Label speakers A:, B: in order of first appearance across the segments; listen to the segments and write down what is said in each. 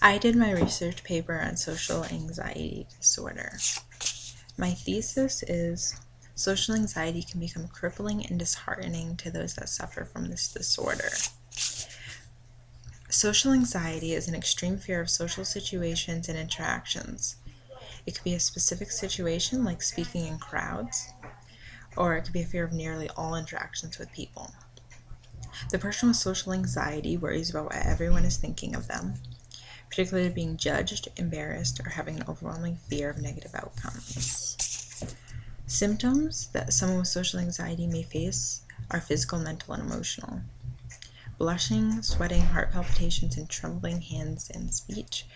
A: I did my research paper on social anxiety disorder. My thesis is social anxiety can become crippling and disheartening to those that suffer from this disorder. Social anxiety is an extreme fear of social situations and interactions. It could be a specific situation like speaking in crowds, or it could be a fear of nearly all interactions with people. The person with social anxiety worries about what everyone is thinking of them, particularly being judged, embarrassed, or having an overwhelming fear of negative outcomes. Symptoms that someone with social anxiety may face are physical, mental, and emotional. Blushing, sweating, heart palpitations, and trembling hands and speech.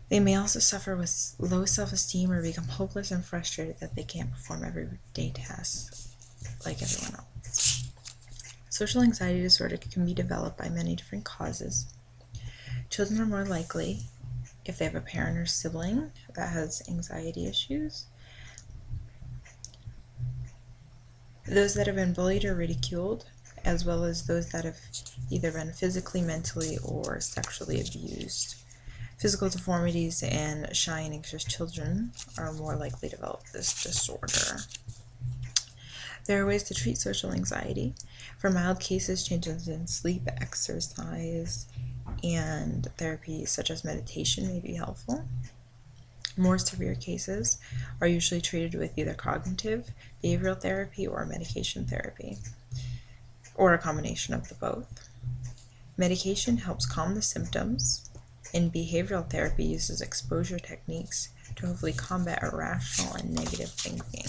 A: They may also suffer with low self-esteem or become hopeless and frustrated that they can't perform everyday tasks like everyone else. Social anxiety disorder can be developed by many different causes. Children are more likely if they have a parent or sibling that has anxiety issues. Those that have been bullied or ridiculed, as well as those that have either been physically, mentally, or sexually abused. Physical deformities and shy and anxious children are more likely to develop this disorder. There are ways to treat social anxiety. For mild cases, changes in sleep, exercise, and therapy such as meditation may be helpful. More severe cases are usually treated with either cognitive, behavioral therapy, or medication therapy, or a combination of the both. Medication helps calm the symptoms, and behavioral therapy uses exposure techniques to hopefully combat irrational and negative thinking.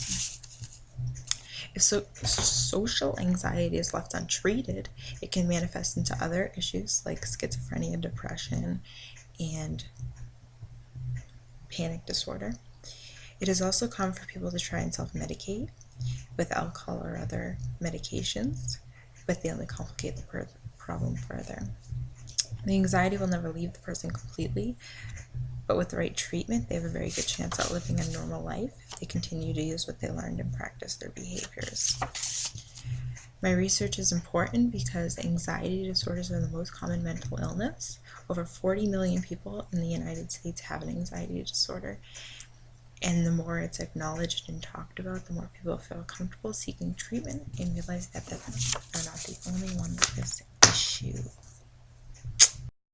A: If social anxiety is left untreated, it can manifest into other issues like schizophrenia, depression, and panic disorder. It is also common for people to try and self-medicate with alcohol or other medications, but they only complicate the problem further. The anxiety will never leave the person completely, but with the right treatment, they have a very good chance at living a normal life if they continue to use what they learned and practice their behaviors. My research is important because anxiety disorders are the most common mental illness. Over 40 million people in the United States have an anxiety disorder, and the more it's acknowledged and talked about, the more people feel comfortable seeking treatment and realize that they're not the only one with this issue.